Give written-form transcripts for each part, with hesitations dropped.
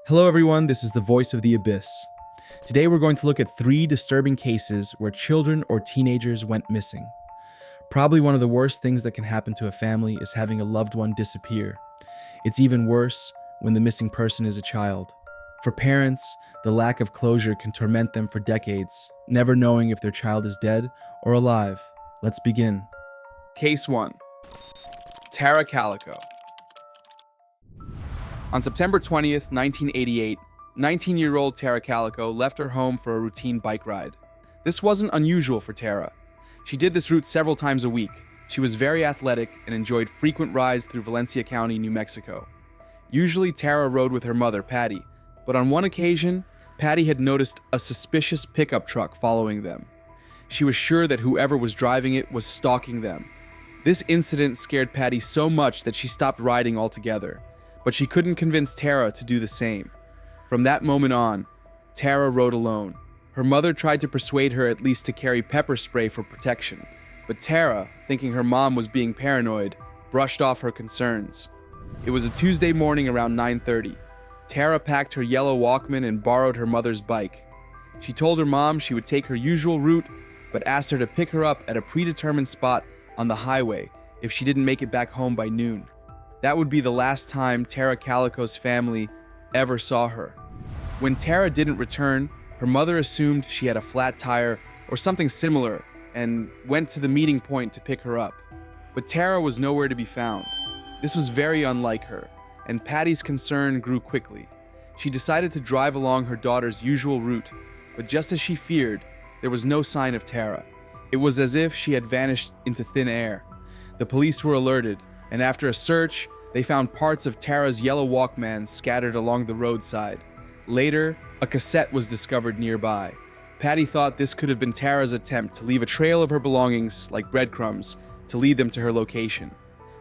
Hello everyone, this is the Voice of the Abyss. Today we're going to look at 3 disturbing cases where children or teenagers went missing. Probably one of the worst things that can happen to a family is having a loved one disappear. It's even worse when the missing person is a child. For parents, the lack of closure can torment them for decades, never knowing if their child is dead or alive. Let's begin. Case 1. Tara Calico. On September 20th, 1988, 19-year-old Tara Calico left her home for a routine bike ride. This wasn't unusual for Tara. She did this route several times a week. She was very athletic and enjoyed frequent rides through Valencia County, New Mexico. Usually Tara rode with her mother, Patty, but on one occasion, Patty had noticed a suspicious pickup truck following them. She was sure that whoever was driving it was stalking them. This incident scared Patty so much that she stopped riding altogether, but she couldn't convince Tara to do the same. From that moment on, Tara rode alone. Her mother tried to persuade her at least to carry pepper spray for protection, but Tara, thinking her mom was being paranoid, brushed off her concerns. It was a Tuesday morning around 9:30. Tara packed her yellow Walkman and borrowed her mother's bike. She told her mom she would take her usual route, but asked her to pick her up at a predetermined spot on the highway if she didn't make it back home by noon. That would be the last time Tara Calico's family ever saw her. When Tara didn't return, her mother assumed she had a flat tire or something similar and went to the meeting point to pick her up. But Tara was nowhere to be found. This was very unlike her, and Patty's concern grew quickly. She decided to drive along her daughter's usual route, but just as she feared, there was no sign of Tara. It was as if she had vanished into thin air. The police were alerted, and after a search, they found parts of Tara's yellow Walkman scattered along the roadside. Later, a cassette was discovered nearby. Patty thought this could have been Tara's attempt to leave a trail of her belongings, like breadcrumbs, to lead them to her location.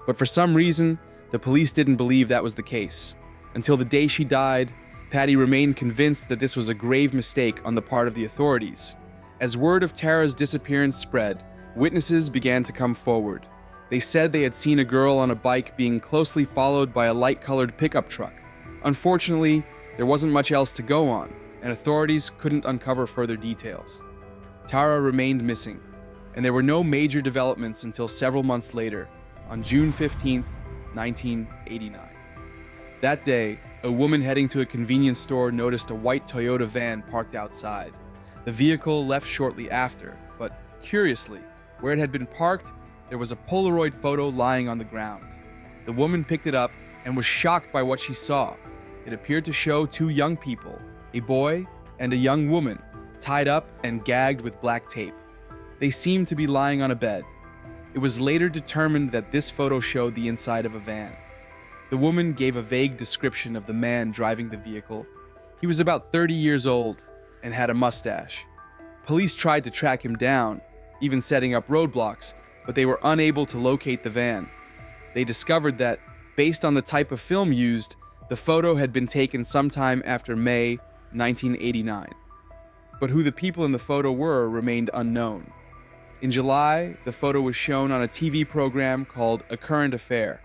But for some reason, the police didn't believe that was the case. Until the day she died, Patty remained convinced that this was a grave mistake on the part of the authorities. As word of Tara's disappearance spread, witnesses began to come forward. They said they had seen a girl on a bike being closely followed by a light-colored pickup truck. Unfortunately, there wasn't much else to go on, and authorities couldn't uncover further details. Tara remained missing, and there were no major developments until several months later, on June 15th, 1989. That day, a woman heading to a convenience store noticed a white Toyota van parked outside. The vehicle left shortly after, but curiously, where it had been parked, there was a Polaroid photo lying on the ground. The woman picked it up and was shocked by what she saw. It appeared to show 2 young people, a boy and a young woman, tied up and gagged with black tape. They seemed to be lying on a bed. It was later determined that this photo showed the inside of a van. The woman gave a vague description of the man driving the vehicle. He was about 30 years old and had a mustache. Police tried to track him down, even setting up roadblocks, but they were unable to locate the van. They discovered that, based on the type of film used, the photo had been taken sometime after May 1989. But who the people in the photo were remained unknown. In July, the photo was shown on a TV program called A Current Affair.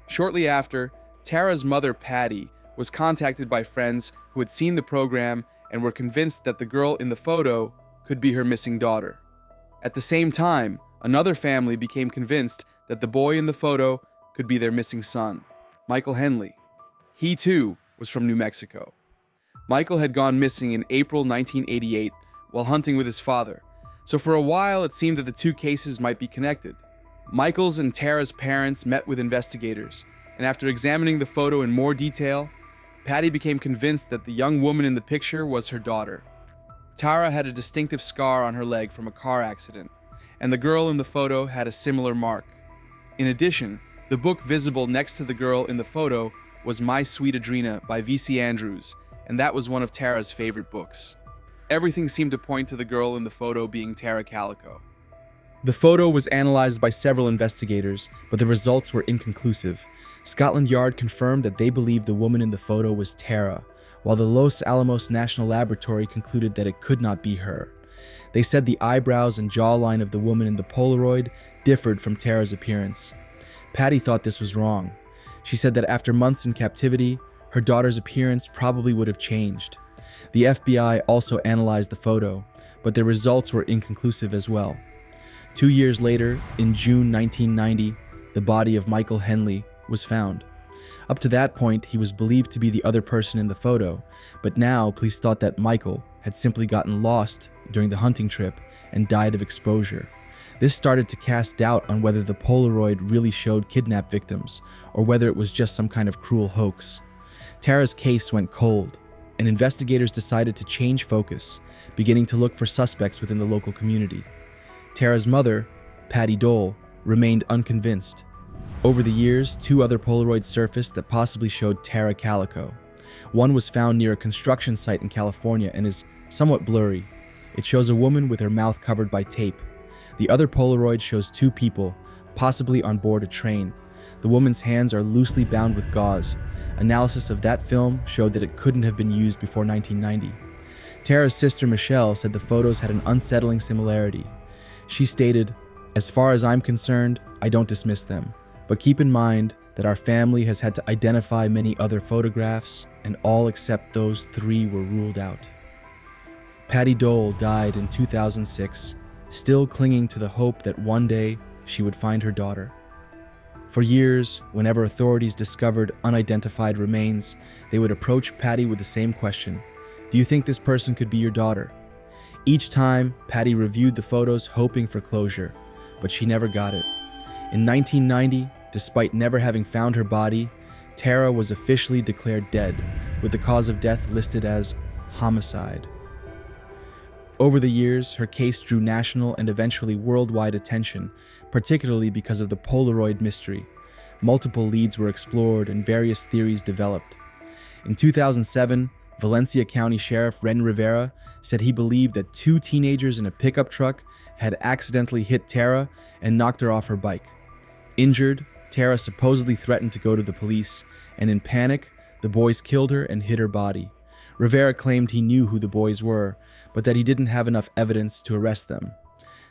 Shortly after, Tara's mother, Patty, was contacted by friends who had seen the program and were convinced that the girl in the photo could be her missing daughter. At the same time, another family became convinced that the boy in the photo could be their missing son, Michael Henley. He too was from New Mexico. Michael had gone missing in April 1988 while hunting with his father, so for a while it seemed that the 2 cases might be connected. Michael's and Tara's parents met with investigators, and after examining the photo in more detail, Patty became convinced that the young woman in the picture was her daughter. Tara had a distinctive scar on her leg from a car accident, and the girl in the photo had a similar mark. In addition, the book visible next to the girl in the photo was My Sweet Adrena by V.C. Andrews, and that was one of Tara's favorite books. Everything seemed to point to the girl in the photo being Tara Calico. The photo was analyzed by several investigators, but the results were inconclusive. Scotland Yard confirmed that they believed the woman in the photo was Tara, while the Los Alamos National Laboratory concluded that it could not be her. They said the eyebrows and jawline of the woman in the Polaroid differed from Tara's appearance. Patty thought this was wrong. She said that after months in captivity, her daughter's appearance probably would have changed. The FBI also analyzed the photo, but their results were inconclusive as well. 2 years later, in June 1990, the body of Michael Henley was found. Up to that point, he was believed to be the other person in the photo, but now police thought that Michael had simply gotten lost during the hunting trip and died of exposure. This started to cast doubt on whether the Polaroid really showed kidnap victims, or whether it was just some kind of cruel hoax. Tara's case went cold, and investigators decided to change focus, beginning to look for suspects within the local community. Tara's mother, Patty Dole, remained unconvinced. Over the years, 2 other Polaroids surfaced that possibly showed Tara Calico. One was found near a construction site in California and is somewhat blurry. It shows a woman with her mouth covered by tape. The other Polaroid shows 2 people, possibly on board a train. The woman's hands are loosely bound with gauze. Analysis of that film showed that it couldn't have been used before 1990. Tara's sister Michelle said the photos had an unsettling similarity. She stated, "As far as I'm concerned, I don't dismiss them, but keep in mind that our family has had to identify many other photographs, and all except those 3 were ruled out." Patty Dole died in 2006, still clinging to the hope that one day she would find her daughter. For years, whenever authorities discovered unidentified remains, they would approach Patty with the same question: "Do you think this person could be your daughter?" Each time, Patty reviewed the photos hoping for closure, but she never got it. In 1990, despite never having found her body, Tara was officially declared dead, with the cause of death listed as homicide. Over the years, her case drew national and eventually worldwide attention, particularly because of the Polaroid mystery. Multiple leads were explored and various theories developed. In 2007, Valencia County Sheriff Ren Rivera said he believed that 2 teenagers in a pickup truck had accidentally hit Tara and knocked her off her bike. Injured, Tara supposedly threatened to go to the police, and in panic, the boys killed her and hid her body. Rivera claimed he knew who the boys were, but that he didn't have enough evidence to arrest them.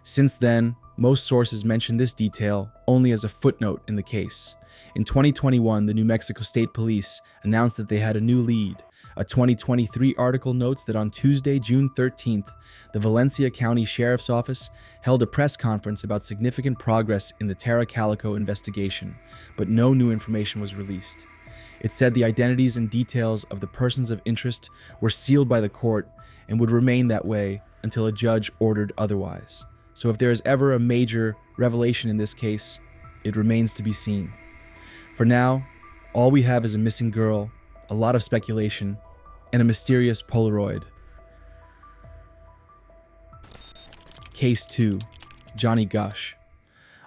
Since then, most sources mention this detail only as a footnote in the case. In 2021, the New Mexico State Police announced that they had a new lead. A 2023 article notes that on Tuesday, June 13th, the Valencia County Sheriff's Office held a press conference about significant progress in the Tara Calico investigation, but no new information was released. It said the identities and details of the persons of interest were sealed by the court and would remain that way until a judge ordered otherwise. So if there is ever a major revelation in this case, it remains to be seen. For now, all we have is a missing girl, a lot of speculation, and a mysterious Polaroid. Case 2. Johnny Gush.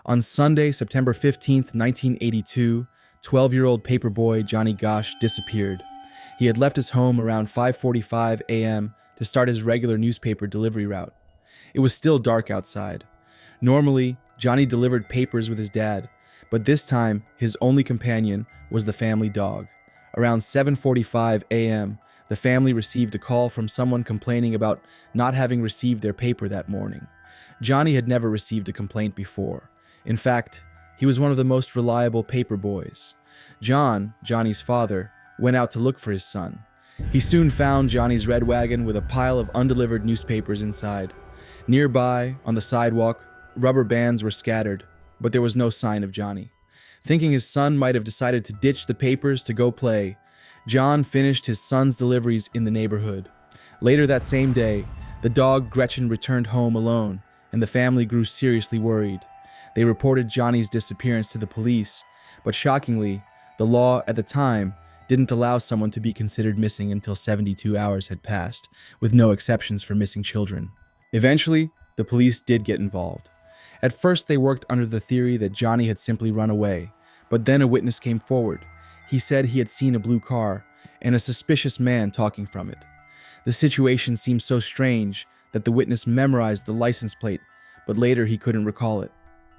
On Sunday, September 15th, 1982, 12-year-old paperboy Johnny Gush disappeared. He had left his home around 5:45 a.m. to start his regular newspaper delivery route. It was still dark outside. Normally, Johnny delivered papers with his dad, but this time, his only companion was the family dog. Around 7:45 a.m., the family received a call from someone complaining about not having received their paper that morning. Johnny had never received a complaint before. In fact, he was one of the most reliable paper boys. John, Johnny's father, went out to look for his son. He soon found Johnny's red wagon with a pile of undelivered newspapers inside. Nearby, on the sidewalk, rubber bands were scattered, but there was no sign of Johnny. Thinking his son might have decided to ditch the papers to go play, John finished his son's deliveries in the neighborhood. Later that same day, the dog Gretchen returned home alone, and the family grew seriously worried. They reported Johnny's disappearance to the police, but shockingly, the law at the time didn't allow someone to be considered missing until 72 hours had passed, with no exceptions for missing children. Eventually, the police did get involved. At first, they worked under the theory that Johnny had simply run away, but then a witness came forward. He said he had seen a blue car and a suspicious man talking from it. The situation seemed so strange that the witness memorized the license plate, but later he couldn't recall it.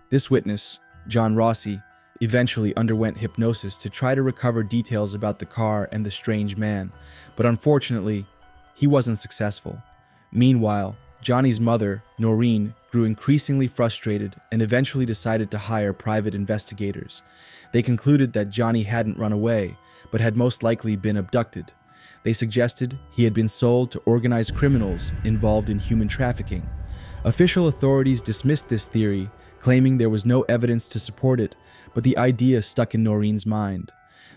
This witness, John Rossi, eventually underwent hypnosis to try to recover details about the car and the strange man, but unfortunately, he wasn't successful. Meanwhile, Johnny's mother, Noreen, grew increasingly frustrated and eventually decided to hire private investigators. They concluded that Johnny hadn't run away, but had most likely been abducted. They suggested he had been sold to organized criminals involved in human trafficking. Official authorities dismissed this theory, claiming there was no evidence to support it, but the idea stuck in Noreen's mind.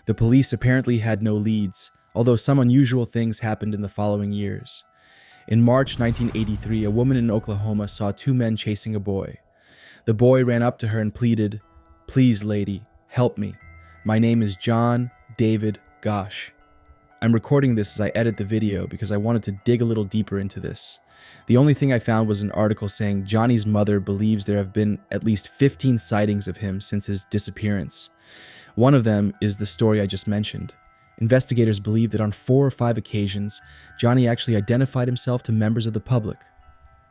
The police apparently had no leads, although some unusual things happened in the following years. In March 1983, a woman in Oklahoma saw two men chasing a boy. The boy ran up to her and pleaded, "Please, lady, help me. My name is John David Gosh." I'm recording this as I edit the video because I wanted to dig a little deeper into this. The only thing I found was an article saying Johnny's mother believes there have been at least 15 sightings of him since his disappearance. One of them is the story I just mentioned. Investigators believe that on 4 or 5 occasions, Johnny actually identified himself to members of the public.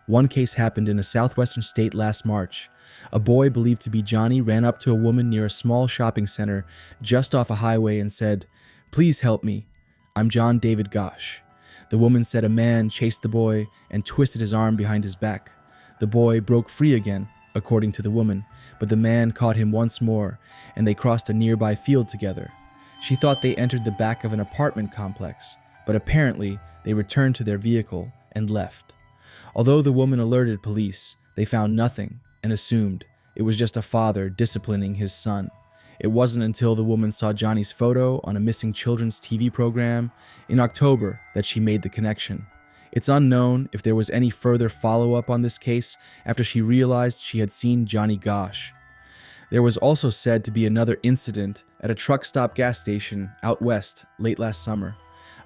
One case happened in a southwestern state last March. A boy believed to be Johnny ran up to a woman near a small shopping center just off a highway and said, "Please help me. I'm John David Gosh." The woman said a man chased the boy and twisted his arm behind his back. The boy broke free again, according to the woman, but the man caught him once more, and they crossed a nearby field together. She thought they entered the back of an apartment complex, but apparently they returned to their vehicle and left. Although the woman alerted police, they found nothing and assumed it was just a father disciplining his son. It wasn't until the woman saw Johnny's photo on a missing children's TV program in October that she made the connection. It's unknown if there was any further follow-up on this case after she realized she had seen Johnny Gosh. There was also said to be another incident at a truck stop gas station out west late last summer.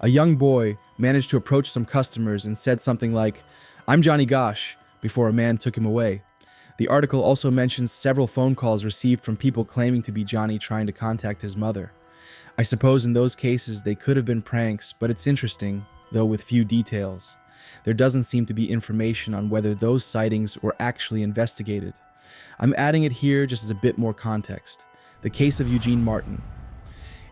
A young boy managed to approach some customers and said something like, "I'm Johnny Gosh," before a man took him away. The article also mentions several phone calls received from people claiming to be Johnny trying to contact his mother. I suppose in those cases they could have been pranks, but it's interesting, though with few details. There doesn't seem to be information on whether those sightings were actually investigated. I'm adding it here just as a bit more context. The case of Eugene Martin.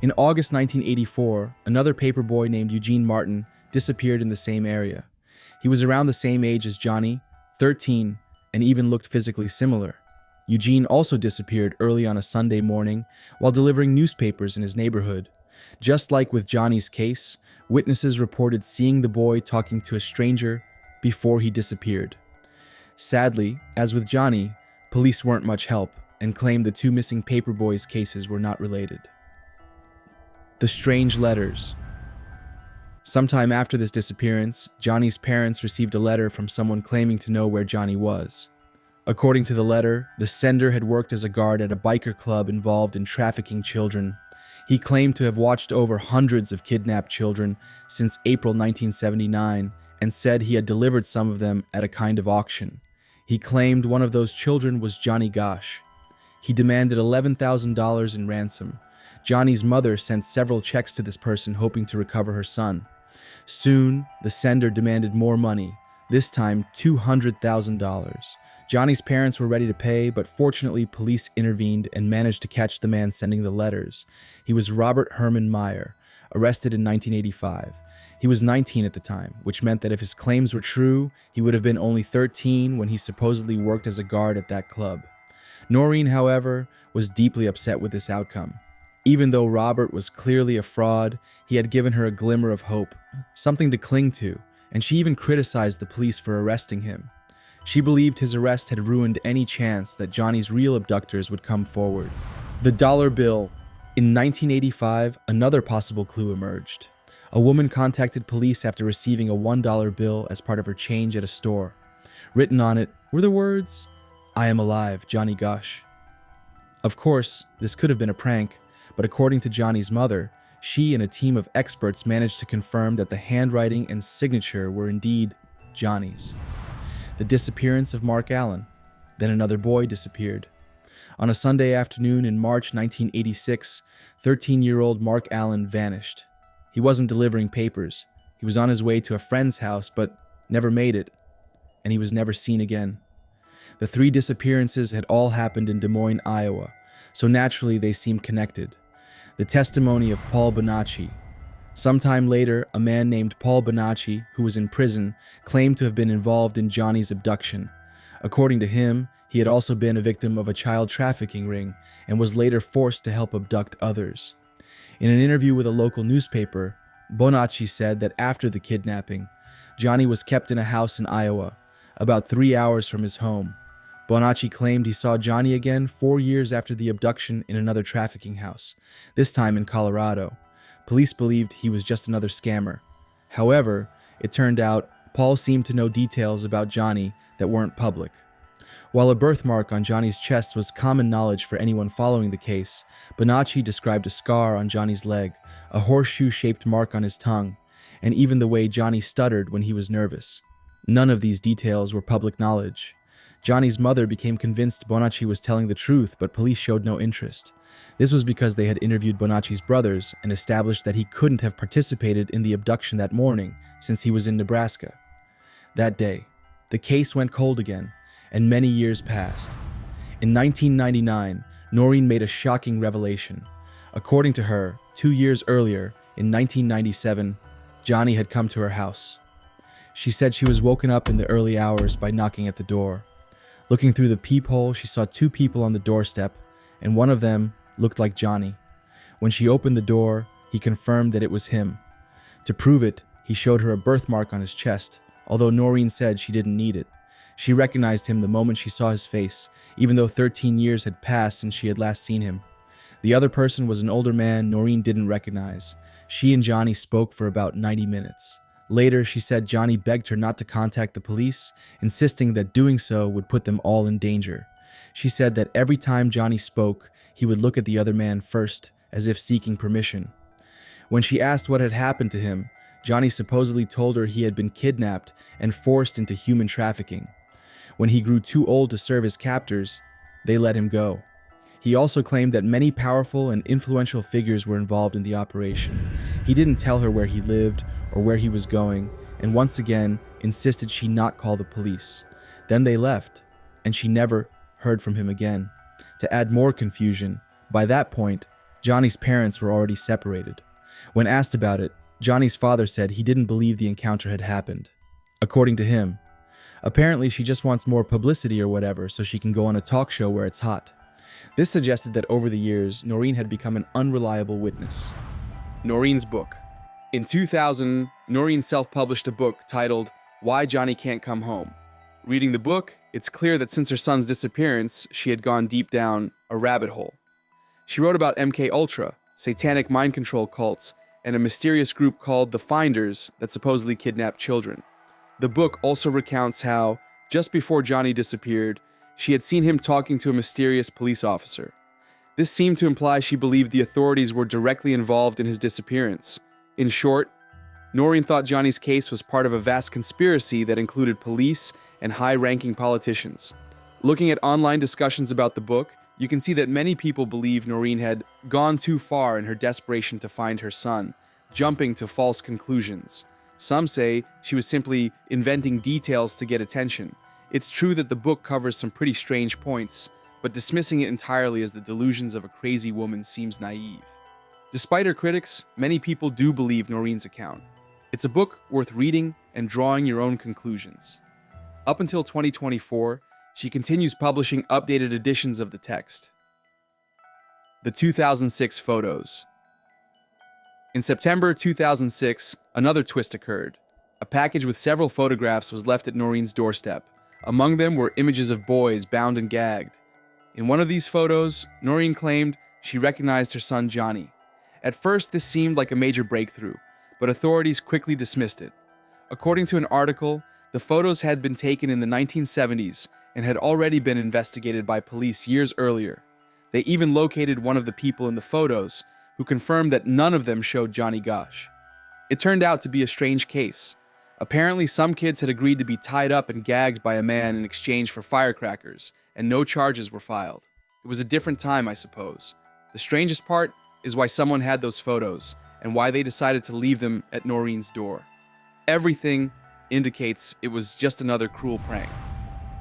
In August 1984, another paperboy named Eugene Martin disappeared in the same area. He was around the same age as Johnny, 13, and even looked physically similar. Eugene also disappeared early on a Sunday morning while delivering newspapers in his neighborhood. Just like with Johnny's case, witnesses reported seeing the boy talking to a stranger before he disappeared. Sadly, as with Johnny, police weren't much help and claimed the two missing paperboys' cases were not related. The strange letters. Sometime after this disappearance, Johnny's parents received a letter from someone claiming to know where Johnny was. According to the letter, the sender had worked as a guard at a biker club involved in trafficking children. He claimed to have watched over hundreds of kidnapped children since April 1979 and said he had delivered some of them at a kind of auction. He claimed one of those children was Johnny Gosh. He demanded $11,000 in ransom. Johnny's mother sent several checks to this person hoping to recover her son. Soon, the sender demanded more money, this time $200,000. Johnny's parents were ready to pay, but fortunately police intervened and managed to catch the man sending the letters. He was Robert Herman Meyer, arrested in 1985. He was 19 at the time, which meant that if his claims were true, he would have been only 13 when he supposedly worked as a guard at that club. Noreen, however, was deeply upset with this outcome. Even though Robert was clearly a fraud, he had given her a glimmer of hope, something to cling to, and she even criticized the police for arresting him. She believed his arrest had ruined any chance that Johnny's real abductors would come forward. The dollar bill. In 1985, another possible clue emerged. A woman contacted police after receiving a $1 bill as part of her change at a store. Written on it were the words, "I am alive, Johnny Gosh." Of course, this could have been a prank, but according to Johnny's mother, she and a team of experts managed to confirm that the handwriting and signature were indeed Johnny's. The disappearance of Mark Allen. Then another boy disappeared. On a Sunday afternoon in March 1986, 13-year-old Mark Allen vanished. He wasn't delivering papers. He was on his way to a friend's house, but never made it, and he was never seen again. The 3 disappearances had all happened in Des Moines, Iowa, so naturally they seemed connected. The testimony of Paul Bonacci. Sometime later, a man named Paul Bonacci, who was in prison, claimed to have been involved in Johnny's abduction. According to him, he had also been a victim of a child trafficking ring and was later forced to help abduct others. In an interview with a local newspaper, Bonacci said that after the kidnapping, Johnny was kept in a house in Iowa, about 3 hours from his home. Bonacci claimed he saw Johnny again 4 years after the abduction in another trafficking house, this time in Colorado. Police believed he was just another scammer. However, it turned out Paul seemed to know details about Johnny that weren't public. While a birthmark on Johnny's chest was common knowledge for anyone following the case, Bonacci described a scar on Johnny's leg, a horseshoe-shaped mark on his tongue, and even the way Johnny stuttered when he was nervous. None of these details were public knowledge. Johnny's mother became convinced Bonacci was telling the truth, but police showed no interest. This was because they had interviewed Bonacci's brothers and established that he couldn't have participated in the abduction that morning since he was in Nebraska. That day, the case went cold again, and many years passed. In 1999, Noreen made a shocking revelation. According to her, 2 years earlier, in 1997, Johnny had come to her house. She said she was woken up in the early hours by knocking at the door. Looking through the peephole, she saw 2 people on the doorstep, and one of them looked like Johnny. When she opened the door, he confirmed that it was him. To prove it, he showed her a birthmark on his chest, although Noreen said she didn't need it. She recognized him the moment she saw his face, even though 13 years had passed since she had last seen him. The other person was an older man Noreen didn't recognize. She and Johnny spoke for about 90 minutes. Later, she said Johnny begged her not to contact the police, insisting that doing so would put them all in danger. She said that every time Johnny spoke, he would look at the other man first, as if seeking permission. When she asked what had happened to him, Johnny supposedly told her he had been kidnapped and forced into human trafficking. When he grew too old to serve his captors, they let him go. He also claimed that many powerful and influential figures were involved in the operation. He didn't tell her where he lived or where he was going, and once again insisted she not call the police. Then they left, and she never heard from him again. To add more confusion, by that point, Johnny's parents were already separated. When asked about it, Johnny's father said he didn't believe the encounter had happened. According to him, apparently she just wants more publicity or whatever so she can go on a talk show where it's hot. This suggested that over the years, Noreen had become an unreliable witness. Noreen's book. In 2000, Noreen self-published a book titled Why Johnny Can't Come Home. Reading the book, it's clear that since her son's disappearance, she had gone deep down a rabbit hole. She wrote about MKUltra, satanic mind control cults, and a mysterious group called the Finders that supposedly kidnapped children. The book also recounts how, just before Johnny disappeared, she had seen him talking to a mysterious police officer. This seemed to imply she believed the authorities were directly involved in his disappearance. In short, Noreen thought Johnny's case was part of a vast conspiracy that included police and high-ranking politicians. Looking at online discussions about the book, you can see that many people believe Noreen had gone too far in her desperation to find her son, jumping to false conclusions. Some say she was simply inventing details to get attention. It's true that the book covers some pretty strange points, but dismissing it entirely as the delusions of a crazy woman seems naive. Despite her critics, many people do believe Noreen's account. It's a book worth reading and drawing your own conclusions. Up until 2024, she continues publishing updated editions of the text. The 2006 photos. In September 2006, another twist occurred. A package with several photographs was left at Noreen's doorstep. Among them were images of boys bound and gagged. In one of these photos, Noreen claimed she recognized her son Johnny. At first, this seemed like a major breakthrough, but authorities quickly dismissed it. According to an article, the photos had been taken in the 1970s and had already been investigated by police years earlier. They even located one of the people in the photos, who confirmed that none of them showed Johnny Gosch. It turned out to be a strange case. Apparently, some kids had agreed to be tied up and gagged by a man in exchange for firecrackers, and no charges were filed. It was a different time, I suppose. The strangest part is why someone had those photos, and why they decided to leave them at Noreen's door. Everything indicates it was just another cruel prank.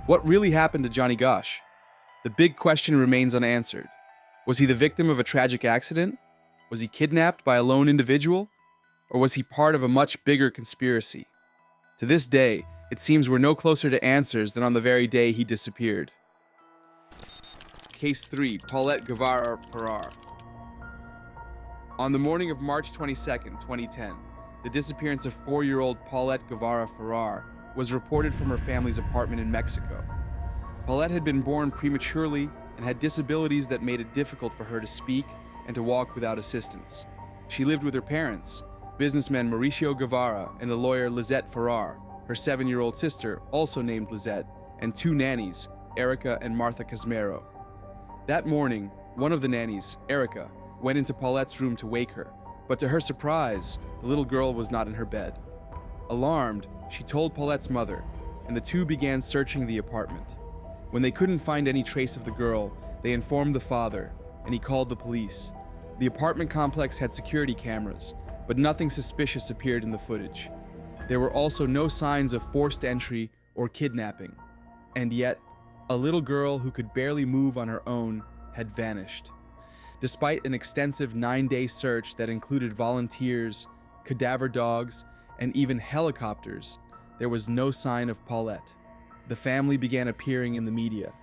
What really happened to Johnny Gosch? The big question remains unanswered. Was he the victim of a tragic accident? Was he kidnapped by a lone individual? Or was he part of a much bigger conspiracy? To this day, it seems we're no closer to answers than on the very day he disappeared. Case 3, Paulette Guevara Ferrer. On the morning of March 22nd, 2010, the disappearance of 4-year-old Paulette Guevara Ferrar was reported from her family's apartment in Mexico. Paulette had been born prematurely and had disabilities that made it difficult for her to speak and to walk without assistance. She lived with her parents, businessman Mauricio Guevara and the lawyer Lizette Ferrar, her 7-year-old sister, also named Lizette, and 2 nannies, Erica and Martha Casmero. That morning, one of the nannies, Erica, went into Paulette's room to wake her, but to her surprise, the little girl was not in her bed. Alarmed, she told Paulette's mother, and the two began searching the apartment. When they couldn't find any trace of the girl, they informed the father, and he called the police. The apartment complex had security cameras, but nothing suspicious appeared in the footage. There were also no signs of forced entry or kidnapping. And yet, a little girl who could barely move on her own had vanished. Despite an extensive 9-day search that included volunteers, cadaver dogs, and even helicopters, there was no sign of Paulette. The family began appearing in the media,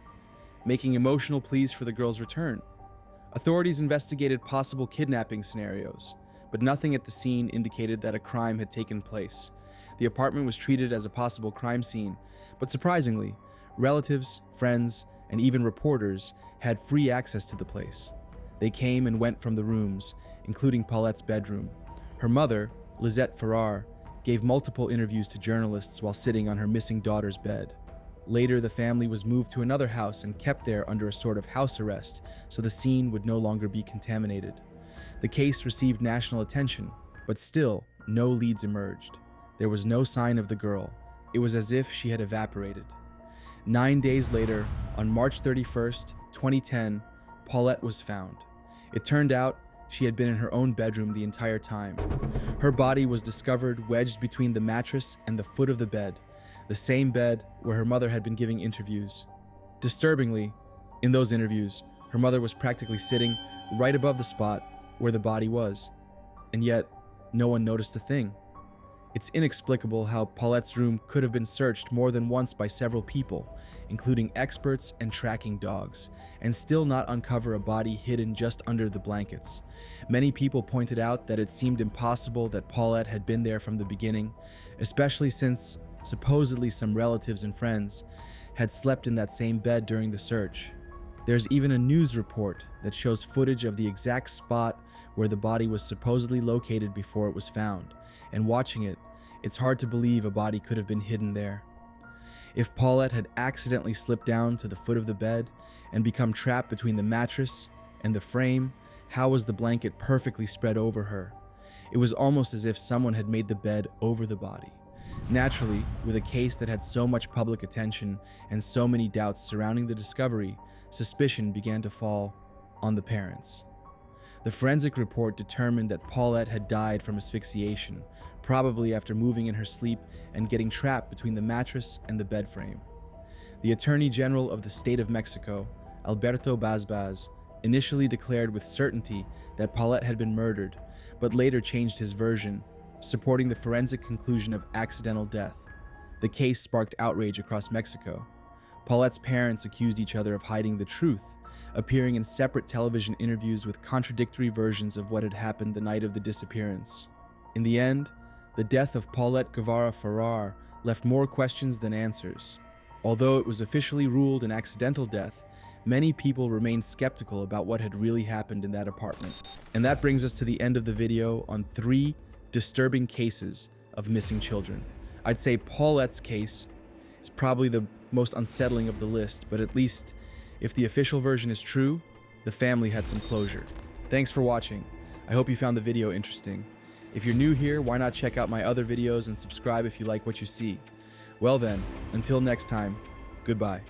making emotional pleas for the girl's return. Authorities investigated possible kidnapping scenarios, but nothing at the scene indicated that a crime had taken place. The apartment was treated as a possible crime scene, but surprisingly, relatives, friends, and even reporters had free access to the place. They came and went from the rooms, including Paulette's bedroom. Her mother, Lizette Ferrar, gave multiple interviews to journalists while sitting on her missing daughter's bed. Later, the family was moved to another house and kept there under a sort of house arrest, so the scene would no longer be contaminated. The case received national attention, but still, no leads emerged. There was no sign of the girl. It was as if she had evaporated. 9 days later, on March 31st, 2010, Paulette was found. It turned out she had been in her own bedroom the entire time. Her body was discovered wedged between the mattress and the foot of the bed, the same bed where her mother had been giving interviews. Disturbingly, in those interviews, her mother was practically sitting right above the spot where the body was, and yet no one noticed a thing. It's inexplicable how Paulette's room could have been searched more than once by several people, including experts and tracking dogs, and still not uncover a body hidden just under the blankets. Many people pointed out that it seemed impossible that Paulette had been there from the beginning, especially since supposedly some relatives and friends had slept in that same bed during the search. There's even a news report that shows footage of the exact spot where the body was supposedly located before it was found, and watching it, it's hard to believe a body could have been hidden there. If Paulette had accidentally slipped down to the foot of the bed and become trapped between the mattress and the frame, how was the blanket perfectly spread over her? It was almost as if someone had made the bed over the body. Naturally, with a case that had so much public attention and so many doubts surrounding the discovery, suspicion began to fall on the parents. The forensic report determined that Paulette had died from asphyxiation, probably after moving in her sleep and getting trapped between the mattress and the bed frame. The Attorney General of the State of Mexico, Alberto Bazbaz, initially declared with certainty that Paulette had been murdered, but later changed his version, supporting the forensic conclusion of accidental death. The case sparked outrage across Mexico. Paulette's parents accused each other of hiding the truth, appearing in separate television interviews with contradictory versions of what had happened the night of the disappearance. In the end, the death of Paulette Guevara Ferrar left more questions than answers. Although it was officially ruled an accidental death, many people remained skeptical about what had really happened in that apartment. And that brings us to the end of the video on 3 disturbing cases of missing children. I'd say Paulette's case is probably the most unsettling of the list, but at least if the official version is true, the family had some closure. Thanks for watching. I hope you found the video interesting. If you're new here, why not check out my other videos and subscribe if you like what you see? Well then, until next time, goodbye.